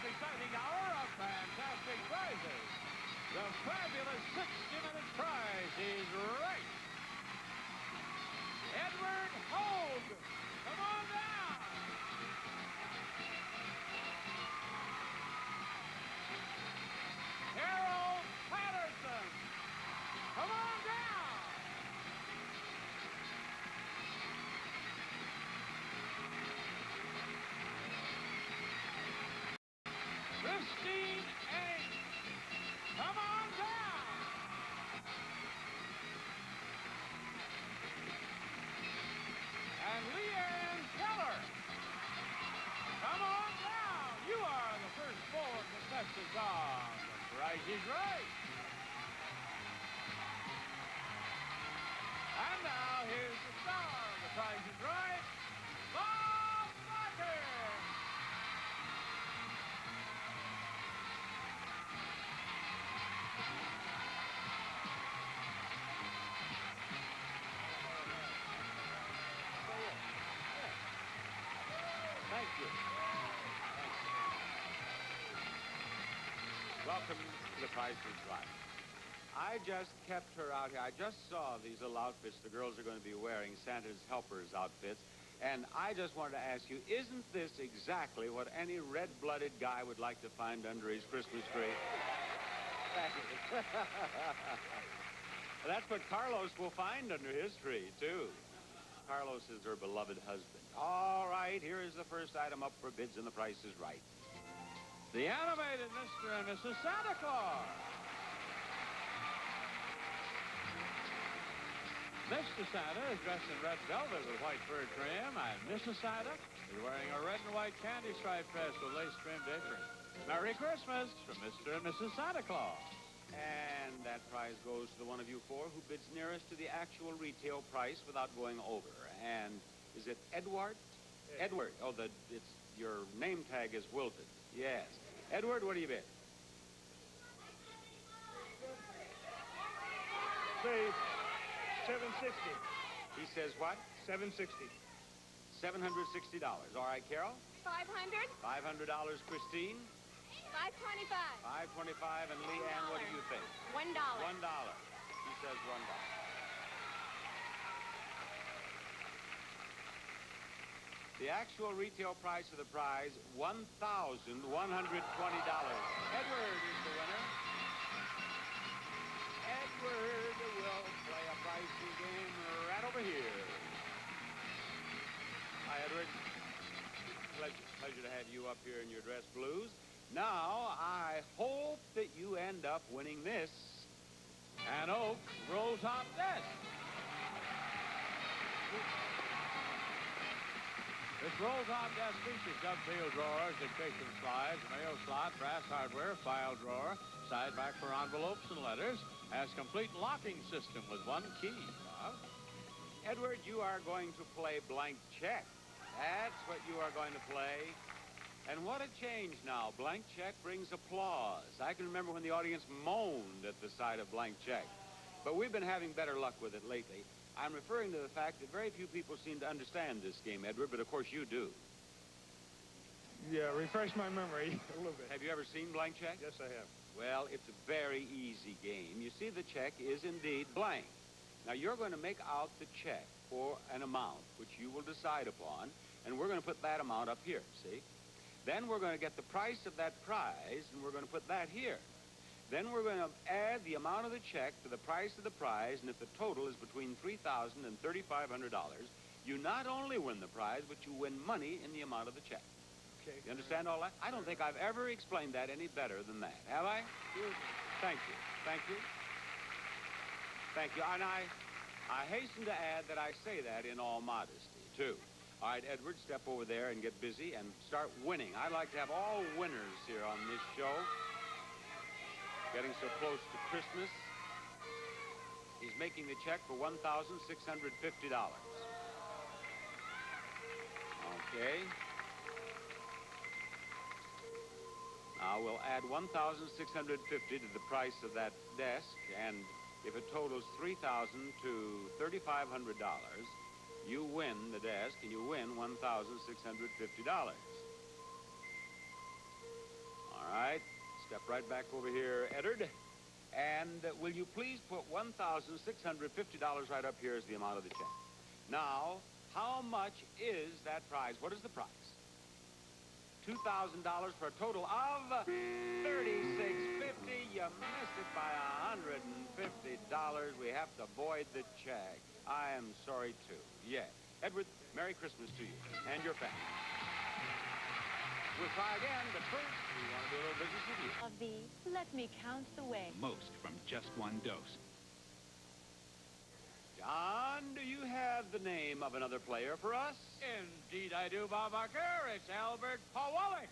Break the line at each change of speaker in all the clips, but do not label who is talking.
exciting hour of fantastic prizes. The fabulous 60-minute prize is right. Edward Hogue, come on down. Harold Patterson, come on down. Christine Eng, come on down. And Leanne Keller, come on down. You are the first four contestants on The Price is Right. And now here's the star of The Price is Right, Bob Barker. Thank you. Welcome to The Price is Right. I just kept her out here. I just saw these little outfits the girls are going to be wearing, Santa's helpers outfits, and I just wanted to ask you, isn't this exactly what any red-blooded guy would like to find under his Christmas tree? Thank you. That's what Carlos will find under his tree, too. Carlos is her beloved husband. All right, here is the first item up for bids, and The Price is Right. The animated Mr. and Mrs. Santa Claus. Mr. Santa is dressed in red velvet with white fur trim, and Mrs. Santa is wearing a red and white candy striped dress with lace-trimmed apron. Merry Christmas from Mr. and Mrs. Santa Claus. And that prize goes to the one of you four who bids nearest to the actual retail price without going over. And is it Edward? Yes. Edward. Oh, your name tag is wilted. Yes. Edward, what do you bid?
Say $760.
He says what?
$760.
$760. All right, Carol?
$500.
$500, Christine.
$525.
$525, and Leanne, what do you think?
$1.
$1. He says $1. The actual retail price of the prize, $1,120. Edward is the winner. Edward will play a pricing game right over here. Hi, Edward. Pleasure to have you up here in your dress blues. Now, I hope that you end up winning this. An oak roll-top desk. This roll-top desk features dovetail drawers, dictation slides, mail slot, brass hardware, file drawer, side back for envelopes and letters, has complete locking system with one key. Edward, you are going to play blank check. That's what you are going to play. And what a change now. Blank check brings applause. I can remember when the audience moaned at the sight of blank check. But we've been having better luck with it lately. I'm referring to the fact that very few people seem to understand this game, Edward, but of course you do.
Yeah, refresh my memory a little bit.
Have you ever seen blank check?
Yes, I have.
Well, it's a very easy game. You see, the check is indeed blank. Now, you're going to make out the check for an amount, which you will decide upon, and we're going to put that amount up here, see? Then we're going to get the price of that prize, and we're going to put that here. Then we're going to add the amount of the check to the price of the prize, and if the total is between $3,000 and $3,500, you not only win the prize, but you win money in the amount of the check.
Okay.
You understand all that? I don't think I've ever explained that any better than that. Have I? Thank you. Thank you. Thank you. And I hasten to add that I say that in all modesty, too. All right, Edward, step over there and get busy and start winning. I'd like to have all winners here on this show. Getting so close to Christmas. He's making the check for $1,650. Okay. Now we'll add $1,650 to the price of that desk, and if it totals $3,000 to $3,500, you win the desk and you win $1,650.
All right. Step right back over here, Eddard. And will you please put $1,650 right up here as the amount of the check? Now, how much is that prize? What is the price? $2,000 for a total of $36.50. You missed it by $150. We have to void the check. I am sorry, too. Yes. Edward, Merry Christmas to you and your family. We'll try again, but first, we want to do a little business with you.
Let me count the way.
Most from just one dose.
John, do you have the name of another player for us?
Indeed I do, Bob Barker. It's Albert Pawlik.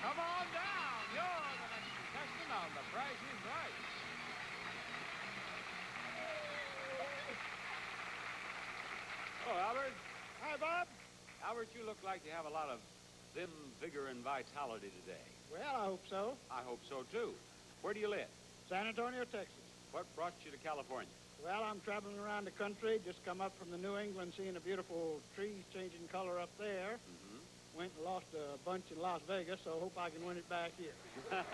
Come on down. You're the next contestant on The Price is Right.
Oh, Albert.
Hi, Bob.
Albert, you look like you have a lot of vim, vigor, and vitality today.
Well, I hope so.
I hope so, too. Where do you live?
San Antonio, Texas.
What brought you to California?
Well, I'm traveling around the country. Just come up from the New England, seeing a beautiful tree changing color up there.
Mm-hmm.
Went and lost a bunch in Las Vegas, so hope I can win it back here.
Well,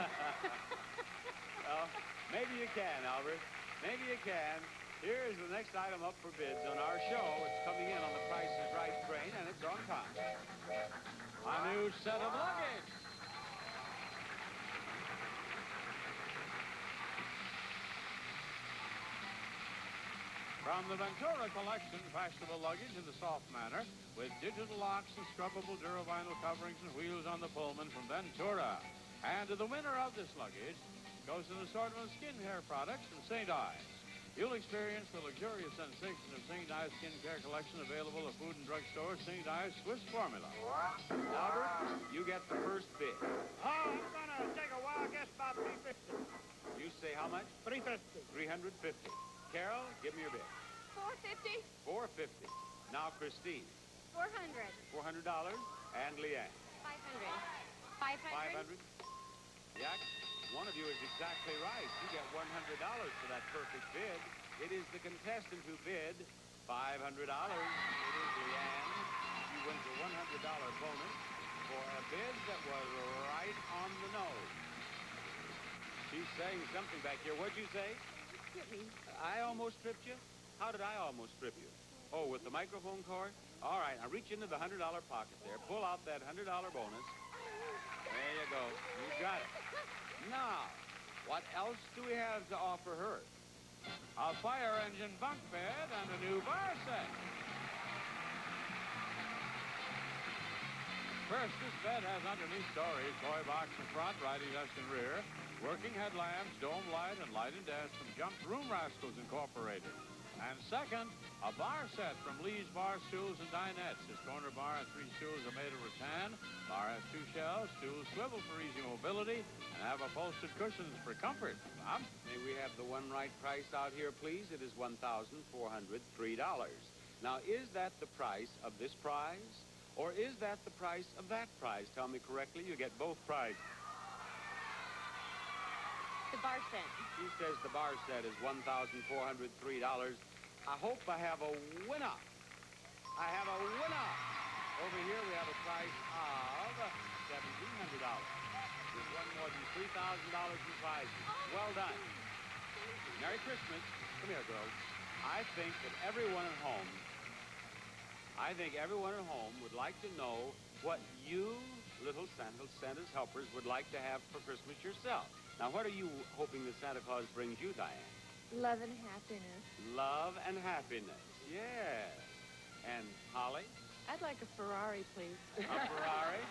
maybe you can, Albert. Maybe you can. Here's the next item up for bids on our show. It's coming in on the Price is Right train, and it's on time.
A new set of luggage. From the Ventura Collection, fashionable luggage in the soft manner, with digital locks and scrubbable Duravinyl coverings and wheels on the Pullman from Ventura. And to the winner of this luggage goes an assortment of skin hair products from St. Ives. You'll experience the luxurious sensation of St. Ives skincare collection available at food and drug stores, St. Ives Swiss Formula.
Albert, you get the first bid.
Oh, I'm going to take a wild guess about $350.
You say how much?
$350.
$350. Carol, give me your bid.
$450.
$450. Now, Christine.
$400.
$400. And Leanne.
$500. $500.
Yak, one of you is exactly right. You get $100 for that perfect bid. It is the contestant who bid $500. It is Leanne. She wins a $100 bonus for a bid that was right on the nose. She's saying something back here. What'd you say? I almost tripped you? How did I almost trip you? Oh, with the microphone cord? All right, now reach into the $100 pocket there. Pull out that $100 bonus. There you go. You got it. Now, what else do we have to offer her?
A fire engine bunk bed and a new bar set. First, this bed has underneath stories, toy box in front, riding desk in rear, working headlamps, dome light, and light and desk from Jumped Room Rascals Incorporated. And second, a bar set from Lee's Bar Stools and Dinettes. His corner bar and 3 stools are made of rattan. Bar has 2 shelves, stools swivel for easy mobility, and have upholstered cushions for comfort. Bob?
May we have the one right price out here, please? It is $1,403. Now, is that the price of this prize? Or is that the price of that prize? Tell me correctly. You get both prizes.
The bar set.
He says the bar set is $1,403. I hope I have a winner. I have a winner. Over here we have a price of $1,700. There's one more than $3,000 in prizes. Well done. Merry Christmas. Come here, girls. I think everyone at home would like to know what you, little Santa's helpers, would like to have for Christmas yourself. Now, what are you hoping that Santa Claus brings you, Diane?
Love and happiness.
Love and happiness. Yeah. And Holly?
I'd like a Ferrari, please.
A Ferrari?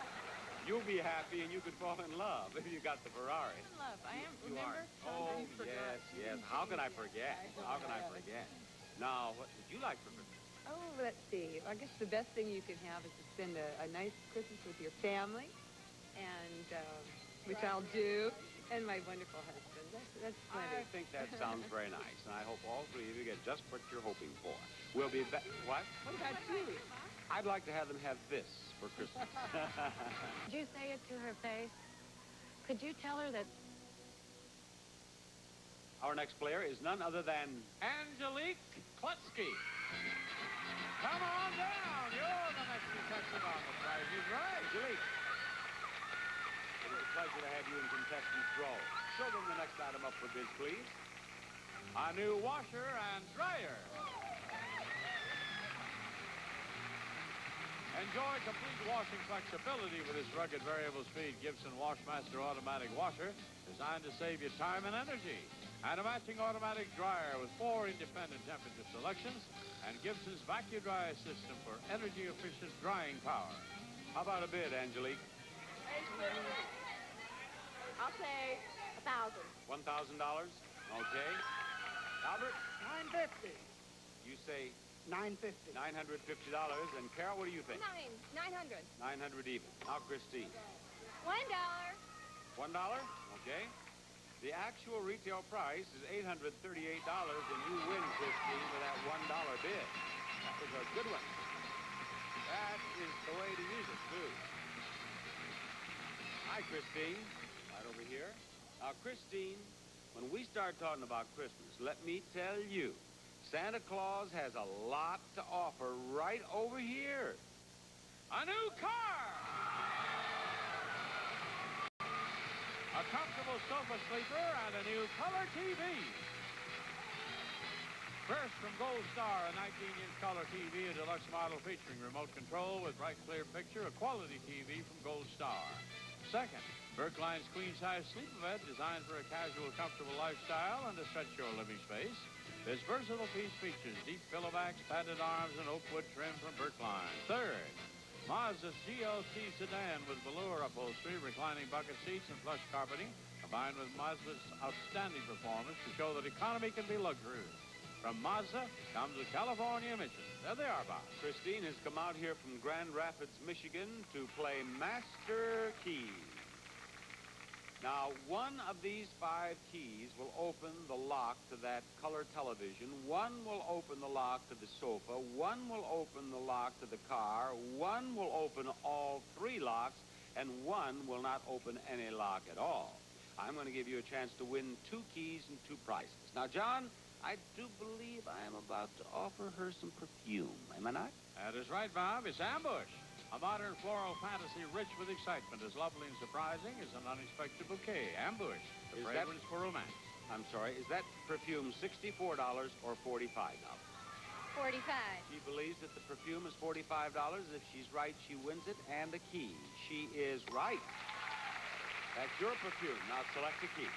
You'll be happy and you could fall in love if you got the Ferrari.
Love, I am,
You
remember?
are. Oh, yes. How can I forget? How can I forget? Now, what would you like for Christmas?
Oh, let's see. I guess the best thing you can have is to spend a nice Christmas with your family, and which I'll do, and my wonderful husband. That's plenty.
I think that sounds very nice, and I hope all 3 of you get just what you're hoping for. We'll be back. What?
What about you?
I'd like to have them have this for Christmas.
Did you say it to her face? Could you tell her that...
Our next player is none other than...
Angelique Klutsky. Come on down. You're the next contestant on The Price is Right.
Angelique. It is a pleasure to have you and contestants roll. Show them the next item up for bids, please.
A new washer and dryer. Enjoy complete washing flexibility with this rugged variable speed Gibson Washmaster automatic washer designed to save you time and energy. And a matching automatic dryer with 4 independent temperature selections and Gibson's vacuum dryer system for energy-efficient drying power.
How about a bid, Angelique?
I'll say $1,000.
$1,000? Okay. Albert,
$950.
you say
$950.
$950. And Carol, what do you think?
$900.
900 even. Now, Christine.
$1.
$1? Okay. The actual retail price is $838, and you win, Christine, with that $1 bid. That was a good one. That is the way to use it, too. Hi, Christine. Right over here. Now, Christine, when we start talking about Christmas, let me tell you, Santa Claus has a lot to offer right over here.
A new car! A comfortable sofa sleeper and a new color TV. First, from Gold Star, a 19-inch color TV, a deluxe model featuring remote control with bright, clear picture, a quality TV from Gold Star. Second, Berkline's queen-size sleeper bed designed for a casual, comfortable lifestyle and to stretch your living space. This versatile piece features deep pillow backs, padded arms, and oak wood trim from Berkline. Third, Mazda's GLC sedan with velour upholstery, reclining bucket seats, and plush carpeting, combined with Mazda's outstanding performance to show that economy can be luxury. From Mazda comes the California mission. There they are, Bob.
Christine has come out here from Grand Rapids, Michigan to play Master Keys. Now, one of these 5 keys will open the lock to that color television. One will open the lock to the sofa. One will open the lock to the car. One will open all 3 locks, and one will not open any lock at all. I'm going to give you a chance to win 2 keys and 2 prizes. Now, John, I do believe I am about to offer her some perfume. Am I not?
That is right, Bob. It's Ambush. A modern floral fantasy rich with excitement, as lovely and surprising as an unexpected bouquet. Ambush, the fragrance for romance.
I'm sorry, is that perfume $64 or $45?
45.
She believes that the perfume is $45. If she's right, she wins it, and the key. She is right. That's your perfume. Now select the key.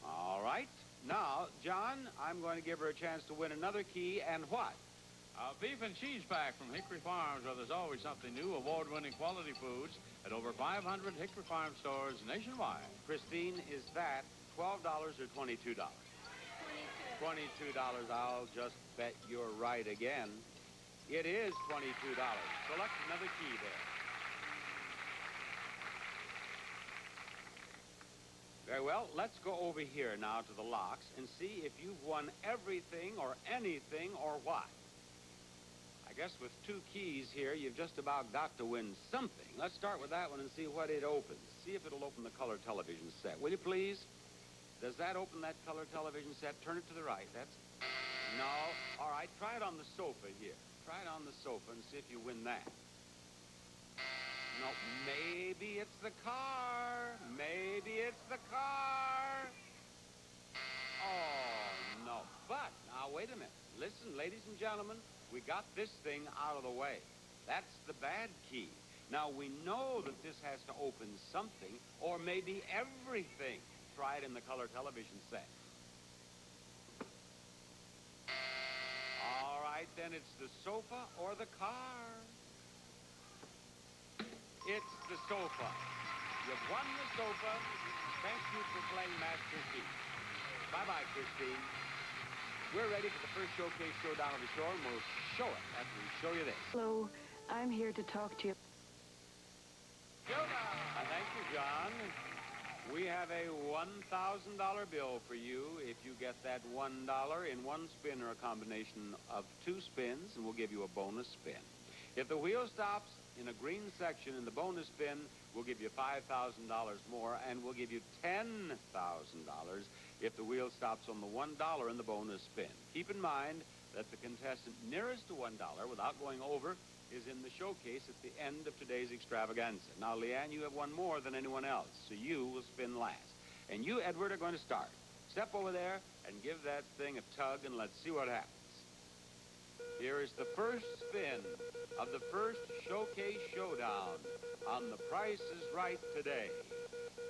All right. Now, John, I'm going to give her a chance to win another key, and what?
A beef and cheese pack from Hickory Farms, where there's always something new, award-winning quality foods at over 500 Hickory Farm stores nationwide.
Christine, is that $12 or $22? $22. I'll just bet you're right again. It is $22. Select another key there. Very well, let's go over here now to the locks and see if you've won everything or anything or what. I guess with 2 keys here, you've just about got to win something. Let's start with that one and see what it opens. See if it'll open the color television set. Will you please? Does that open that color television set? Turn it to the right. That's... No. All right, try it on the sofa here. Try it on the sofa and see if you win that. No, maybe it's the car. Maybe it's the car. Oh, no. But, now, wait a minute. Listen, ladies and gentlemen, we got this thing out of the way. That's the bad key. Now, we know that this has to open something, or maybe everything. Try it in the color television set. All right, then it's the sofa or the car. It's the sofa. You've won the sofa. Thank you for playing Master Key. Bye-bye, Christine. We're ready for the first showcase showdown of the show, and we'll show it after we show you this.
Hello, I'm here to talk to you.
Showdown!
Thank you, John. We have a $1,000 bill for you if you get that $1 in 1 spin or a combination of 2 spins, and we'll give you a bonus spin. If the wheel stops in a green section in the bonus spin, we'll give you $5,000 more, and we'll give you $10,000 if the wheel stops on the $1 in the bonus spin. Keep in mind that the contestant nearest to $1 without going over is in the showcase at the end of today's extravaganza. Now, Leanne, you have won more than anyone else, so you will spin last. And you, Edward, are going to start. Step over there and give that thing a tug, and let's see what happens. Here is the first spin of the first Showcase Showdown on The Price is Right today.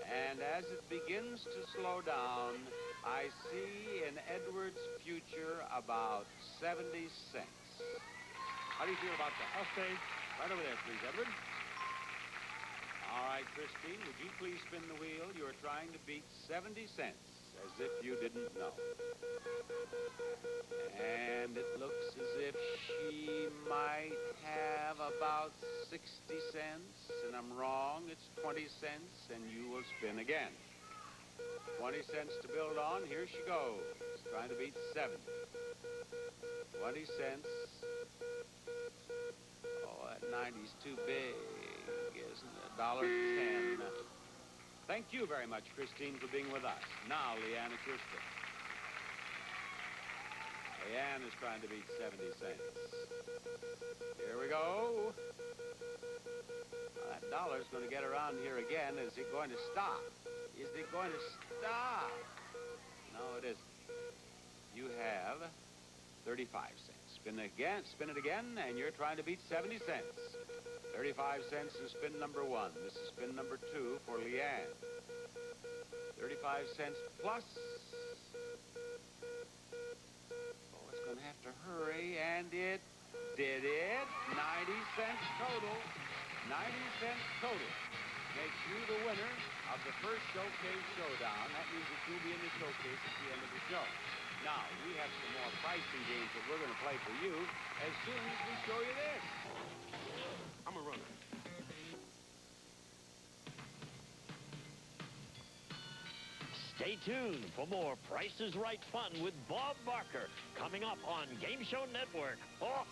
And as it begins to slow down, I see in Edward's future about 70 cents. How do you feel about that?
I'll stay.
Right over there, please, Edward. All right, Christine, would you please spin the wheel? You are trying to beat 70 cents, as if you didn't know. And it looks as if she might have about 60 cents, and I'm wrong. It's 20 cents, and you will spin again. 20 cents to build on. Here she goes, trying to beat 70. 20 cents. Oh, that 90's too big, isn't it? $1.10. Thank you very much, Christine, for being with us. Now, Leanne, it's your spin. Leanne is trying to beat 70 cents. Here we go. Well, that dollar's going to get around here again. Is it going to stop? Is it going to stop? No, it isn't. You have 35 cents. Spin it again, and you're trying to beat 70 cents. 35 cents is spin number 1. This is spin number 2 for Leanne. 35 cents plus. Oh, it's going to have to hurry, and it did it. 90 cents total. 90 cents total makes you the winner of the first Showcase Showdown. That means that you'll be in the showcase at the end of the show. Now, we have some more pricing games that we're going to play for you as soon as we show you this.
I'm a runner.
Stay tuned for more Price is Right fun with Bob Barker coming up on Game Show Network. Oh.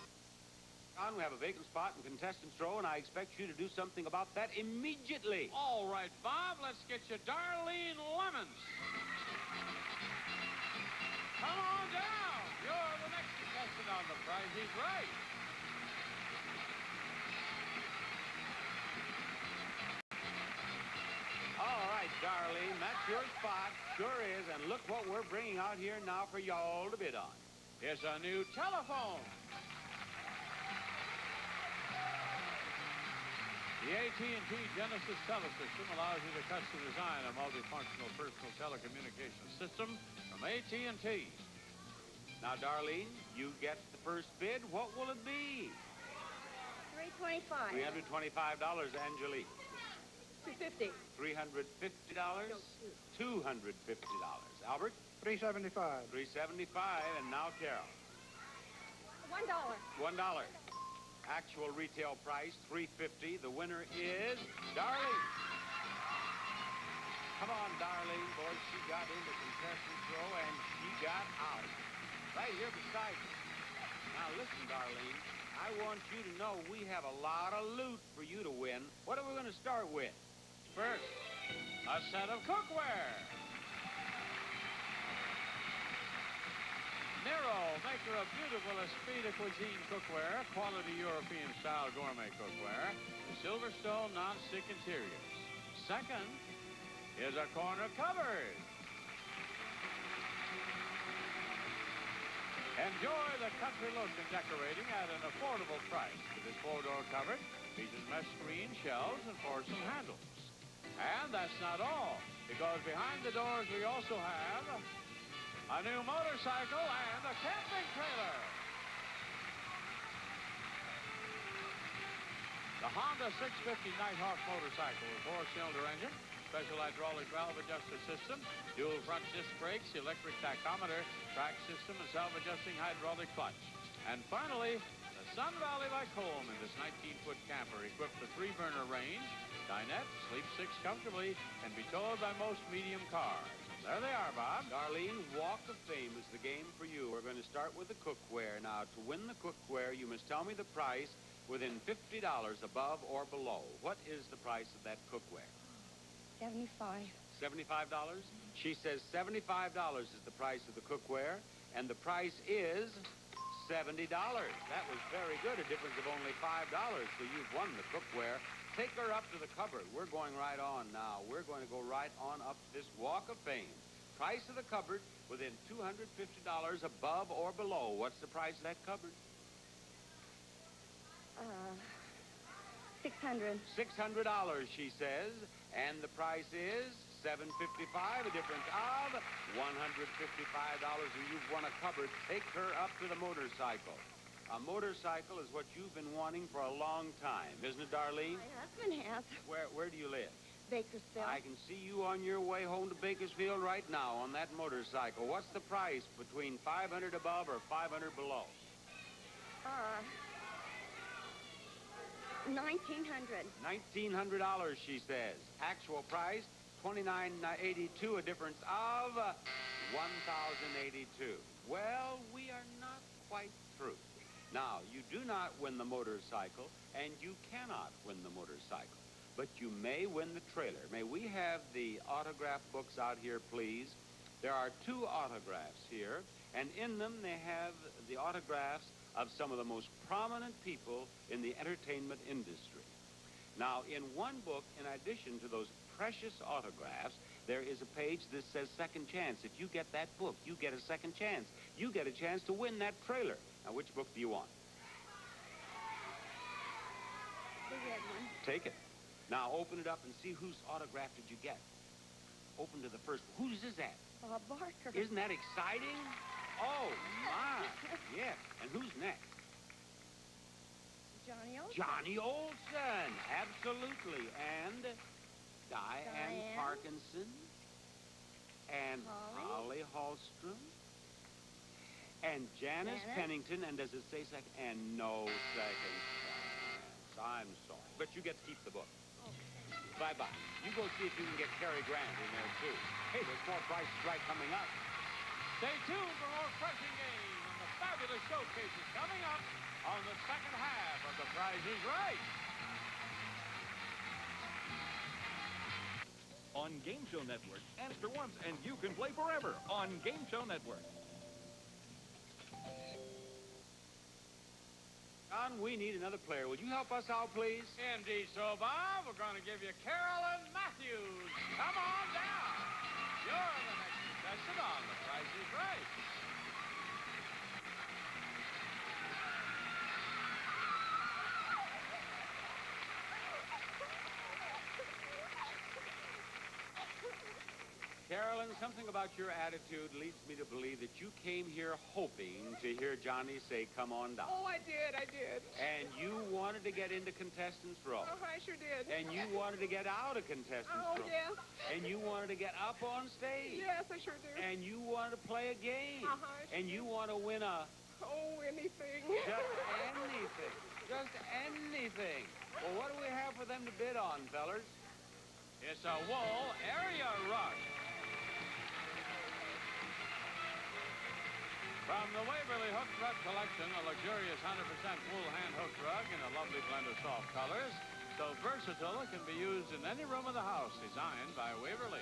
We have a vacant spot in contestants row, and I expect you to do something about that immediately.
All right, Bob, let's get you Darlene Lemons. Come on down. You're the next contestant on The Price is Right.
All right, Darlene, that's your spot. Sure is, and look what we're bringing out here now for y'all to bid on.
Here's a new telephone. The AT&T Genesis Telesystem allows you to custom design a multifunctional personal telecommunications system from AT&T. Now, Darlene, you get the first bid. What will it be?
$325.
$325, Angelique.
$250.
$350? $250. Albert?
$375.
$375, and now Carol.
$1.
$1. Actual retail price, $350. The winner is Darlene. Come on, Darlene. Boy, she got into contestants row, and she got out. Right here beside you. Now, listen, Darlene. I want you to know we have a lot of loot for you to win. What are we going to start with?
First, a set of cookware. Nero, maker of beautiful Esprit de Cuisine cookware, quality European-style gourmet cookware, Silverstone non-stick interiors. Second is a corner cupboard. Enjoy the country look in decorating at an affordable price. With this four-door cupboard features mesh screen, shelves, and porcelain handles. And that's not all, because behind the doors we also have a new motorcycle and a camping trailer. The Honda 650 Nighthawk motorcycle with four-cylinder engine, special hydraulic valve adjuster system, dual front disc brakes, electric tachometer, track system, and self-adjusting hydraulic clutch. And finally, the Sun Valley by Colm in this 19-foot camper equipped with 3-burner range, dinette, sleep 6 comfortably, and be towed by most medium cars. There they are, Bob.
Darlene, Walk of Fame is the game for you. We're going to start with the cookware. Now, to win the cookware, you must tell me the price within $50 above or below. What is the price of that cookware?
$75.
$75? She says $75 is the price of the cookware, and the price is $70. That was very good, a difference of only $5. So you've won the cookware. Take her up to the cupboard. We're going right on now. We're going to go right on up this walk of fame. Price of the cupboard within $250 above or below. What's the price of that cupboard?
600.
$600, she says. And the price is $755, a difference of $155, and you've won a cupboard. Take her up to the motorcycle. A motorcycle is what you've been wanting for a long time, isn't it, Darlene?
My husband has.
Where do you live?
Bakersfield.
I can see you on your way home to Bakersfield right now on that motorcycle. What's the price between 500 above or 500 below?
$1,900.
$1,900, she says. Actual price, $2,982, a difference of $1,082. Well, we are not quite through. Now, you do not win the motorcycle, and you cannot win the motorcycle. But you may win the trailer. May we have the autograph books out here, please? There are 2 autographs here, and in them they have the autographs of some of the most prominent people in the entertainment industry. Now, in one book, in addition to those precious autographs, there is a page that says second chance. If you get that book, you get a second chance. You get a chance to win that trailer. Now, which book do you want?
The red one.
Take it. Now, open it up and see whose autograph did you get. Open to the first. Whose is that?
Bob Barker.
Isn't that exciting? Oh, my. Yes. And who's next?
Johnny Olson.
Johnny Olson. Absolutely. And Diane Parkinson. And Holly Hallstrom. And Janice Pennington. And does it say second? And no second chance. I'm sorry. But you get to keep the book. Bye-bye. You go see if you can get Cary Grant in there, too. Hey, there's more Price is Right coming up.
Stay tuned for more crushing games and the fabulous showcases coming up on the second half of The Price is Right.
On Game Show Network. Answer once and you can play forever on Game Show Network.
John, we need another player. Will you help us out, please?
Indeed so, Bob. We're going to give you Carolyn Matthews. Come on down. You're the next contestant on The Price is Right.
Carolyn, something about your attitude leads me to believe that you came here hoping to hear Johnny say, come on down.
Oh, I did.
And you wanted to get into contestants' row.
Oh, I sure did.
And you wanted to get out of contestants' row.
yes.
And you wanted to get up on stage.
Yes, I sure do.
And you wanted to play a game. And you want to win a...
Oh, anything.
Just anything. Just anything. Well, what do we have for them to bid on, fellers?
It's a wool area rush. From the Waverly Hook Rug Collection, a luxurious 100% wool hand hook rug in a lovely blend of soft colors. So versatile, it can be used in any room of the house, designed by Waverly.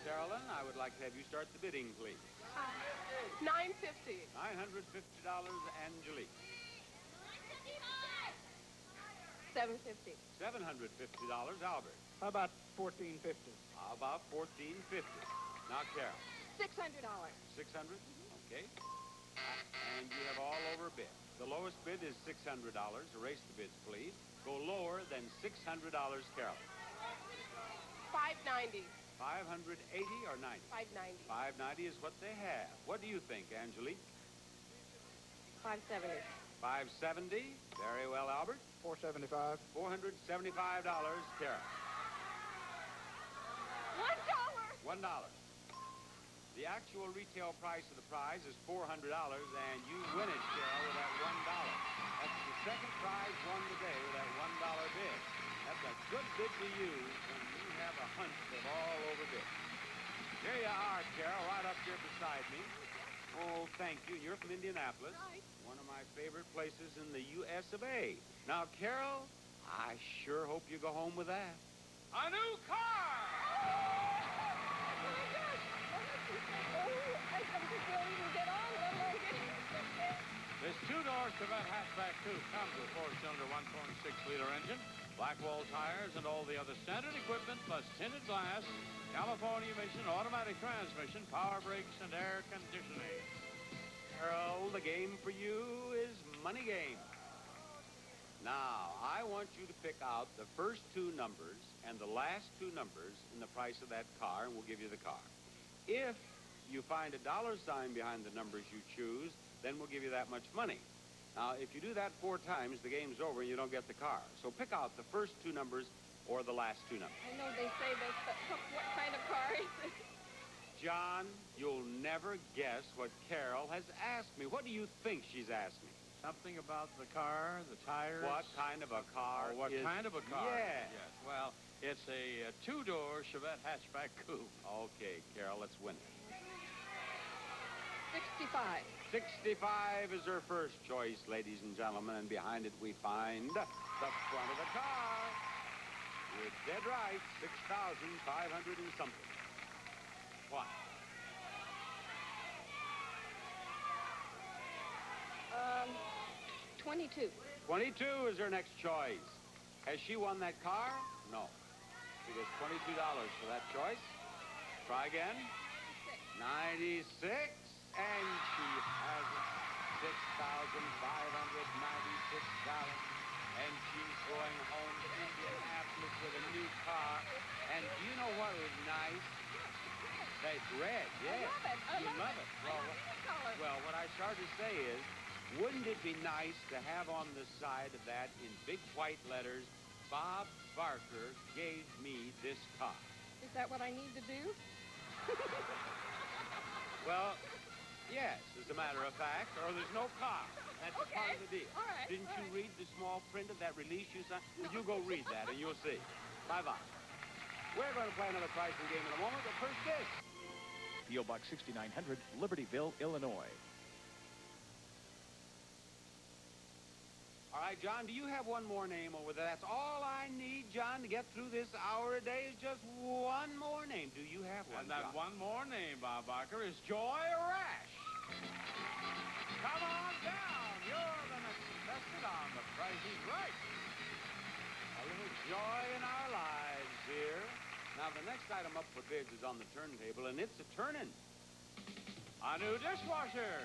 Carolyn, I would like to have you start the bidding, please.
$950.
$950, Angelique.
$750.
$750, Albert.
How about $1,450?
How about $1,450? Now, Carol.
$600.
600? Okay. And you have all over bid. The lowest bid is $600. Erase the bids, please. Go lower than $600, Carol.
$590.
580 or 90?
590.
590 is what they have. What do you think, Angelique?
$570.
570. Very well, Albert.
$475.
$475, Carol.
$1.
$1. The actual retail price of the prize is $400, and you win it, Carol, with that $1. That's the second prize won today with that $1 bid. That's a good bid to use when you have a hunch of all over bids. Here you are, Carol, right up here beside me. Oh, thank you. You're from Indianapolis.
Right.
One of my favorite places in the U.S. of A. Now, Carol, I sure hope you go home with that.
A new car! This two-door Chevette hatchback coupe comes with four-cylinder 1.6-liter engine, Blackwall tires, and all the other standard equipment, plus tinted glass, California emission, automatic transmission, power brakes, and air conditioning.
Carol, the game for you is Money Game. Now, I want you to pick out the first two numbers and the last two numbers in the price of that car, and we'll give you the car. If you find a dollar sign behind the numbers you choose, then we'll give you that much money. Now, if you do that 4 times, the game's over and you don't get the car. So pick out the first two numbers or the last two numbers.
I know they say this, but what kind of car is it?
John, you'll never guess what Carol has asked me. What do you think she's asked me?
Something about the car, the tires.
What kind of a car
What kind of a car?
Yes.
Yes. Well, it's a two-door Chevette hatchback coupe.
Okay, Carol, let's win it.
65.
65 is her first choice, ladies and gentlemen, and behind it we find the front of the car. You're dead right, 6,500 and something. What?
22.
22 is her next choice. Has she won that car? No. She gets $22 for that choice. Try again. 96. And she has it. $6,596. And she's going home to Indianapolis with a new car. And do you know what is nice? That's red, yes.
I love it.
Well, what I started to say is, wouldn't it be nice to have on the side of that in big white letters, Bob Barker gave me this car?
Is that what I need to do?
Well, yes, as a matter of fact, or there's no car. That's part of the deal.
All right.
Didn't you read the small print of that release you signed? Well, you go read that and you'll see. Bye-bye. We're going to play another pricing game in a moment, but first this.
P.O. Box 6900, Libertyville, Illinois.
All right, John, do you have one more name over there? That's all I need, John, to get through this hour a day is just one more name. Do you have one,
And that
John?
one more name, Bob Barker, is Joy Rash. Come on down. You're the next contestant on The Price is Right.
A little joy in our lives here. Now, the next item up for bids is on the turntable, and it's a turning.
A new dishwasher.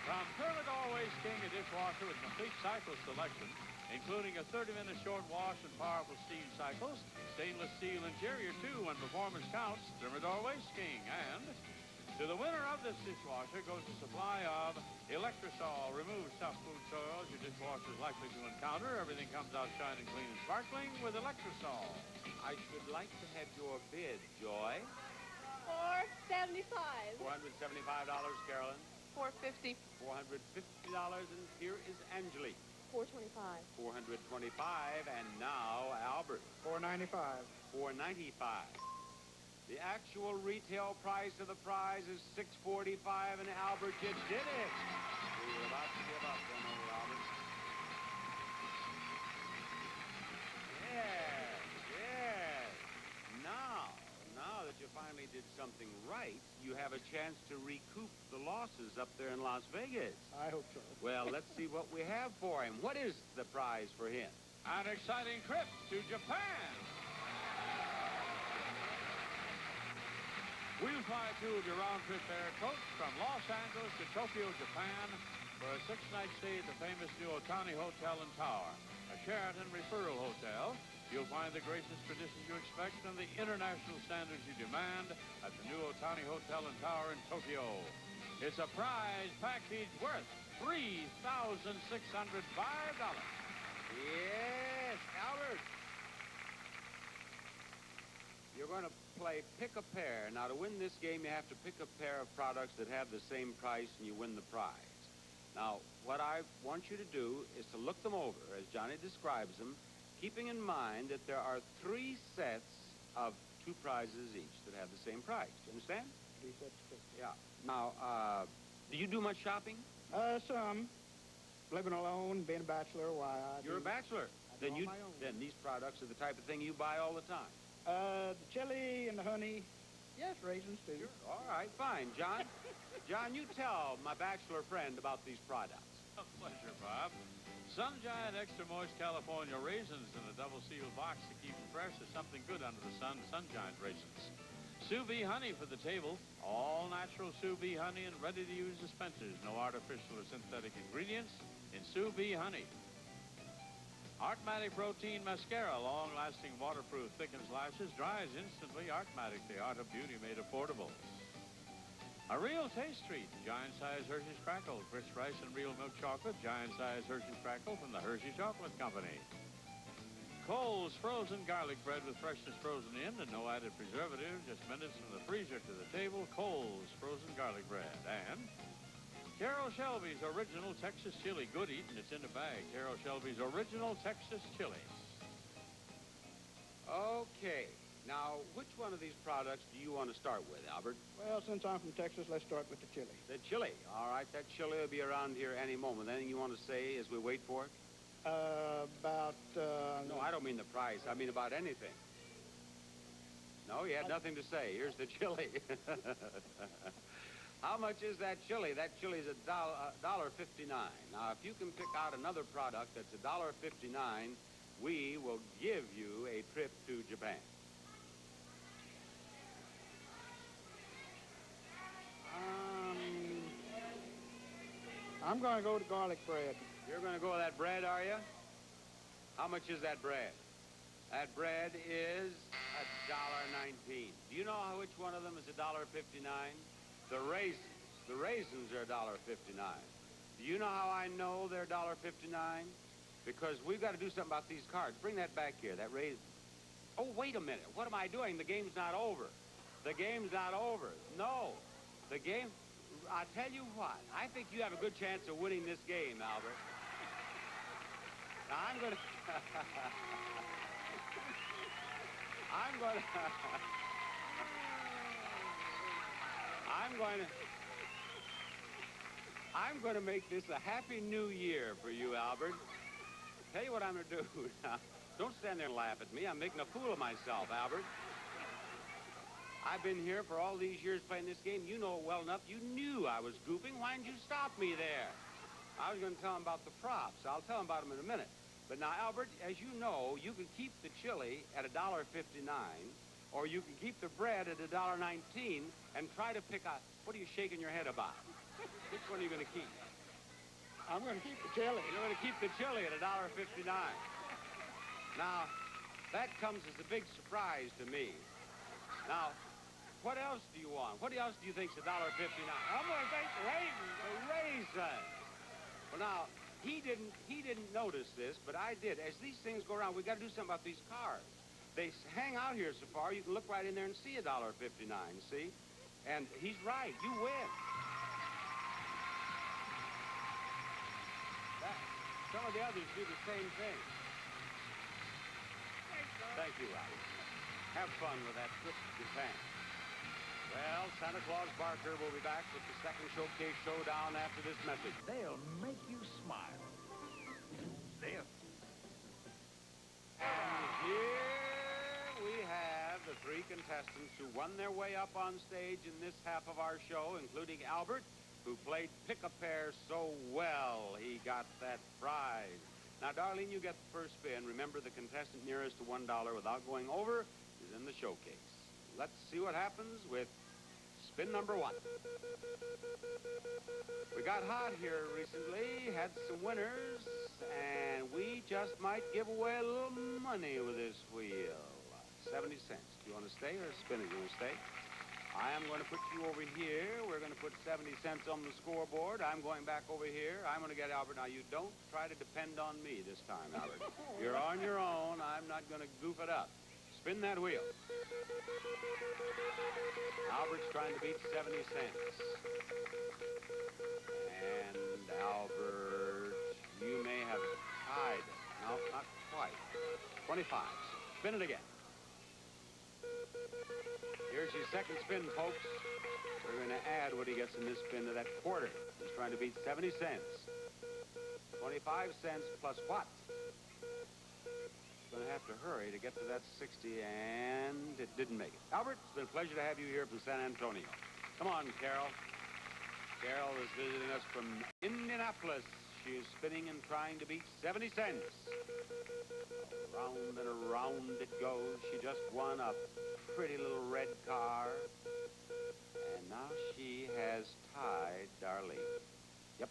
From Thermador Waste King, a dishwasher with complete cycle selection, including a 30-minute short wash and powerful steam cycles, stainless steel interior, too, when performance counts, Thermador Waste King. And to the winner of this dishwasher goes a supply of Electrosol. Removes tough food soils your dishwasher is likely to encounter. Everything comes out shining clean and sparkling with Electrosol.
I should like to have your bid, Joy.
$475.
$475, Carolyn.
$450.
$450, and here is Angelique.
$425.
$425, and now Albert.
$495.
$495. The actual retail price of the prize is $645, and Albert, you did it. We were about to give up then, old Albert. Yes, yes. Now that you finally did something right, you have a chance to recoup the losses up there in Las Vegas.
I hope so.
Well, let's see what we have for him. What is the prize for him?
An exciting trip to Japan. We'll fly two of your round-trip air coach from Los Angeles to Tokyo, Japan, for a 6-night stay at the famous new Otani Hotel and Tower, a Sheraton referral hotel. You'll find the gracious traditions you expect and the international standards you demand at the new Otani Hotel and Tower in Tokyo. It's a prize package worth $3,605.
Yes, Albert. You're going to play Pick a Pair. Now, to win this game, you have to pick a pair of products that have the same price, and you win the prize. Now, what I want you to do is to look them over, as Johnny describes them, keeping in mind that there are 3 sets of 2 prizes each that have the same price. Do you understand?
3 sets.
Yeah. Now, do you do much shopping?
Some. Living alone, being a bachelor, why I
You're a bachelor.
I do on my own.
Then these products are the type of thing you buy all the time.
The chili and the honey, Yes, raisins too.
Sure. All right, fine. John, John, you tell my bachelor friend about these products.
A pleasure, Bob. Sun Giant Extra Moist California raisins in a double-sealed box to keep them fresh is something good under the sun. Sun Giant raisins. Sous Vide honey for the table. All natural sous vide honey and ready-to-use dispensers. No artificial or synthetic ingredients in sous vide honey. Artmatic Protein Mascara. Long-lasting, waterproof, thickens lashes, dries instantly. Artmatic, the art of beauty made affordable. A real taste treat. Giant-sized Hershey's Crackle. Rich rice and real milk chocolate. Giant-sized Hershey's Crackle from the Hershey Chocolate Company. Cole's frozen garlic bread with freshness frozen in and no added preservative. Just minutes from the freezer to the table. Cole's frozen garlic bread. And Carol Shelby's original Texas chili. Good eating. It's in the bag. Carol Shelby's original Texas chili.
Okay. Now, which one of these products do you want to start with, Albert?
Well, since I'm from Texas, let's start with the chili.
The chili. All right, that chili will be around here any moment. Anything you want to say as we wait for it? No, I don't mean the price. I mean about anything. No, you had nothing to say. Here's the chili. How much is that chili? That chili is $1.59. Now, if you can pick out another product that's $1.59, we will give you a trip to Japan.
I'm going to go to garlic bread.
You're going to go with that bread, are you? How much is that bread? That bread is $1.19. Do you know which one of them is $1.59? The raisins. The raisins are $1.59. Do you know how I know they're $1.59? Because we've got to do something about these cards. Bring that back here, that raisin. Oh, wait a minute. What am I doing? The game's not over. The game's not over. No. The game... I'll tell you what. I think you have a good chance of winning this game, Albert. Now, I'm going to... I'm going to make this a happy new year for you, Albert. Tell you what I'm going to do. Now, don't stand there and laugh at me. I'm making a fool of myself, Albert. I've been here for all these years playing this game. You know it well enough. You knew I was goofing. Why didn't you stop me there? I was going to tell him about the props. I'll tell him about them in a minute. But now, Albert, as you know, you can keep the chili at $1.59, or you can keep the bread at $1.19 and try to pick a... What are you shaking your head about? Which one are you going to keep?
I'm going to keep the chili.
You're going to keep the chili at $1.59. Now, that comes as a big surprise to me. Now, what else do you want? What else do you think's $1.59? I'm going to take the raisins. The raisins. Well, now, he didn't notice this, but I did. As these things go around, we've got to do something about these cards. They hang out here so far, you can look right in there and see $1.59, see? And he's right. You win. Some of the others do the same thing. Thank you, Robert. Have fun with that trip to Japan. Well, Santa Claus Barker will be back with the second showcase showdown after this message.
They'll make you smile. They'll...
And here we have the three contestants who won their way up on stage in this half of our show, including Albert, who played pick-a-pair so well he got that prize. Now, Darlene, you get the first spin. Remember, the contestant nearest to $1 without going over is in the showcase. Let's see what happens with spin number one. We got hot here recently, had some winners, and we just might give away a little money with this wheel. 70 cents. Do you want to stay or spin it? You want to stay? I am going to put you over here. We're going to put 70 cents on the scoreboard. I'm going back over here. I'm going to get Albert. Now, you don't try to depend on me this time, Albert. You're on your own. I'm not going to goof it up. Spin that wheel. Albert's trying to beat 70 cents. And Albert, you may have tied it. No, not quite. 25. Spin it again. Here's your second spin, folks. We're going to add what he gets in this spin to that quarter. He's trying to beat 70 cents. 25 cents plus what? Going to have to hurry to get to that 60, and it didn't make it. Albert, it's been a pleasure to have you here from San Antonio. Come on, Carol. Carol is visiting us from Indianapolis. She is spinning and trying to beat 70 cents. Around and around it goes. She just won a pretty little red car. And now she has tied Darlene. Yep.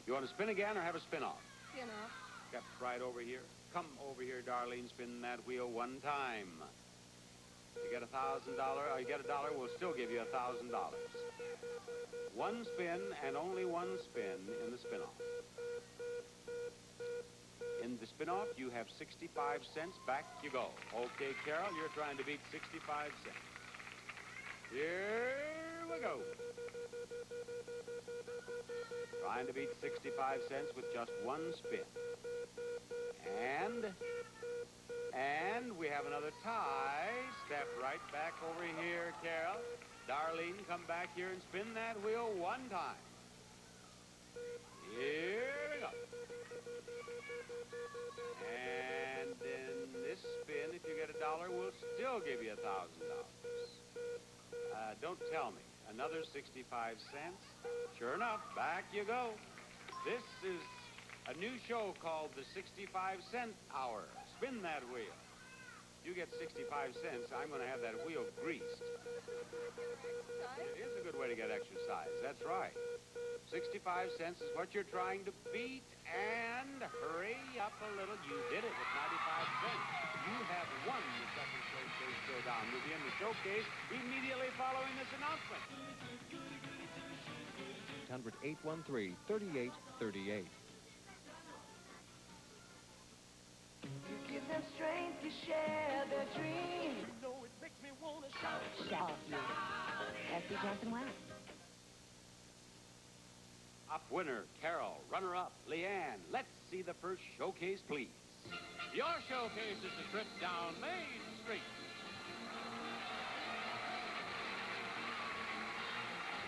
You want to spin again or have a spin-off?
Spin-off.
Yep, right over here. Come over here, Darlene. Spin that wheel one time. You get $1,000. You get $1, we'll still give you $1,000. One spin and only one spin in the spin-off. In the spin-off, you have 65 cents. Back you go. Okay, Carol, you're trying to beat 65 cents. Here we go. Trying to beat 65 cents with just one spin. And we have another tie. Step right back over here, Carol. Darlene, come back here and spin that wheel one time. Here we go. And in this spin, if you get $1, we'll still give you $1,000. Don't tell me. Another 65 cents. Sure enough, back you go. This is a new show called the 65-Cent Hour. Spin that wheel. You get 65 cents, I'm going to have that wheel greased. It is a good way to get exercise. That's right. 65 cents is what you're trying to beat, and hurry up a little. You did it with 95 cents. You have won the second place Base Showdown. We'll be in the showcase immediately following this announcement.
800-813-3838.
Give them strength to share their dreams. You know it makes me want to shout.
Shout, yeah. S.C. Johnson West.
Up winner, Carol. Runner-up, Leanne. Let's see the first showcase, please.
Your showcase is a trip down Main Street.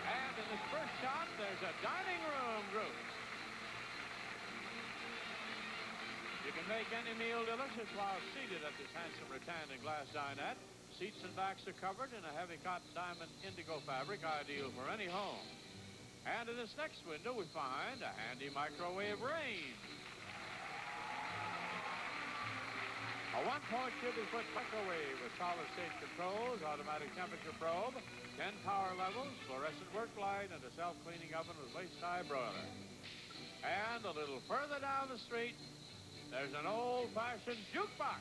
And in this first shot, there's a dining room group. You can make any meal delicious while seated at this handsome rattan and glass dinette. Seats and backs are covered in a heavy cotton diamond indigo fabric, ideal for any home. And in this next window, we find a handy microwave range. A 1.50-foot microwave with solid-state controls, automatic temperature probe, 10 power levels, fluorescent work light, and a self-cleaning oven with waist-high broiler. And a little further down the street, there's an old-fashioned jukebox.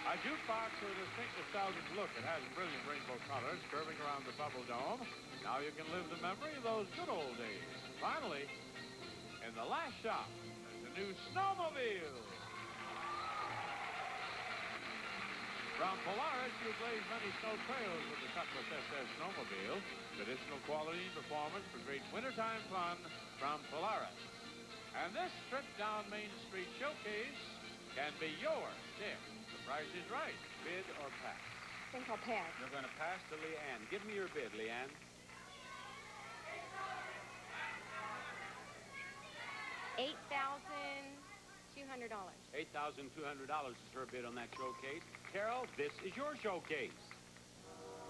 A jukebox with a distinct nostalgic look. It has brilliant rainbow colors curving around the bubble dome. Now you can live the memory of those good old days. Finally, in the last shop, there's a new snowmobile. From Polaris, you blaze many snow trails with the Cutlass SS snowmobile. Traditional quality and performance for great wintertime fun from Polaris. And this trip down Main Street showcase can be yours if the price is right.
Bid or pass?
I think I'll pass.
You're going to pass to Leanne. Give me your bid, Leanne.
$8,200.
$8,200 is her bid on that showcase. Carol, this is your showcase.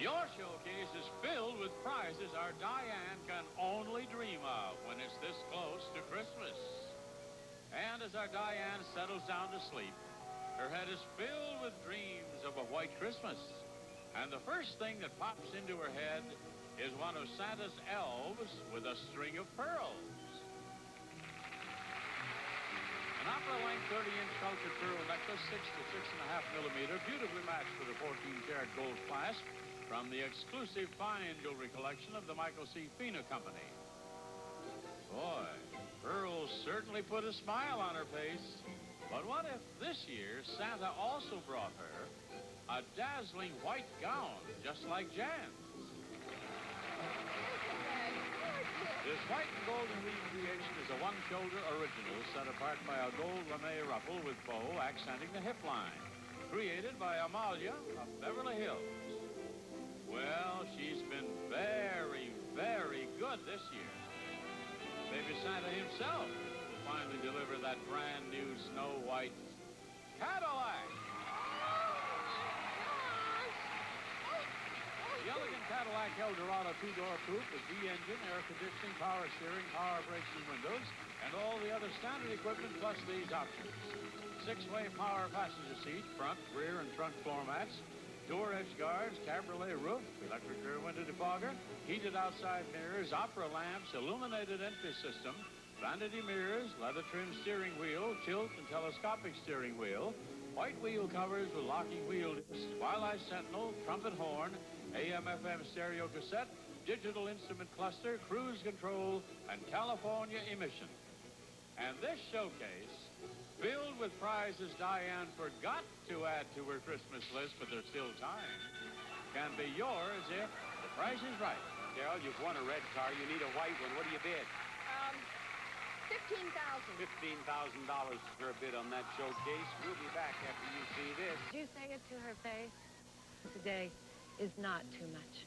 Your showcase is filled with prizes our Diane can only dream of when it's this close to Christmas. And as our Diane settles down to sleep, her head is filled with dreams of a white Christmas. And the first thing that pops into her head is one of Santa's elves with a string of pearls. An opera-length 30-inch sculptured pearl necklace, 6 to 6.5 millimeter, beautifully matched with a 14-karat gold clasp from the exclusive fine jewelry collection of the Michael C. Fina Company. Boy, pearls certainly put a smile on her face. But what if this year Santa also brought her a dazzling white gown, just like Jan's? This white and golden weave creation is a one-shoulder original set apart by a gold lame ruffle with bow accenting the hip line. Created by Amalia of Beverly Hills. Well, she's been very, very good this year. Maybe Santa himself finally deliver that brand new Snow White Cadillac. The elegant Cadillac Eldorado two-door coupe with V-engine, air conditioning, power steering, power brakes and windows, and all the other standard equipment plus these options. 6-way power passenger seat, front, rear, and trunk floor mats, door edge guards, cabriolet roof, electric rear window defogger, heated outside mirrors, opera lamps, illuminated entry system, vanity mirrors, leather trimmed steering wheel, tilt and telescopic steering wheel, white wheel covers with locking wheel discs, Twilight Sentinel, trumpet horn, AM/FM stereo cassette, digital instrument cluster, cruise control, and California emission. And this showcase, filled with prizes Diane forgot to add to her Christmas list, but there's still time, can be yours if the price is right.
Carol, you've won a red car. You need a white one. What do you bid?
$15,000.
$15,000 for a bid on that showcase. We'll be back after you see this.
Did you say it to her face? Today is not too much.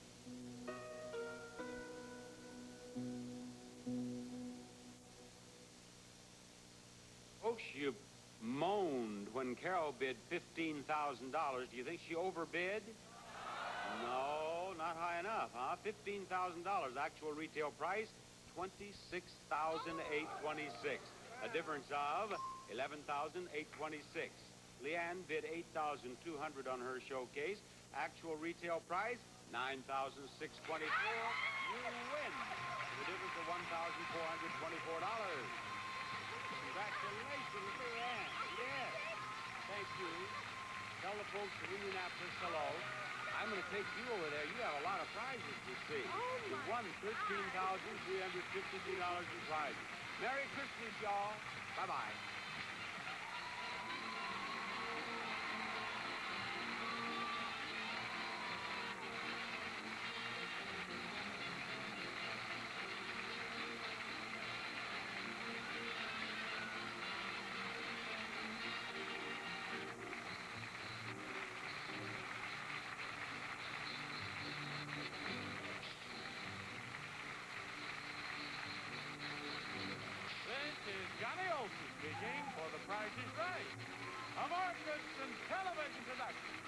Folks, you moaned when Carol bid $15,000. Do you think she overbid? No, not high enough, huh? $15,000. Actual retail price, $26,826. A difference of $11,826. Leanne bid $8,200 on her showcase. Actual retail price, $9,624. You win. The difference of $1,424. Congratulations, Leanne. Yes. Thank you. Tell the folks in Indianapolis hello. I'm going to take you over there. You have a lot of prizes to see. You won $13,352 in prizes. Merry Christmas, y'all. Bye-bye. Johnny Olson speaking for The Price is Right, a Marcus and Television production.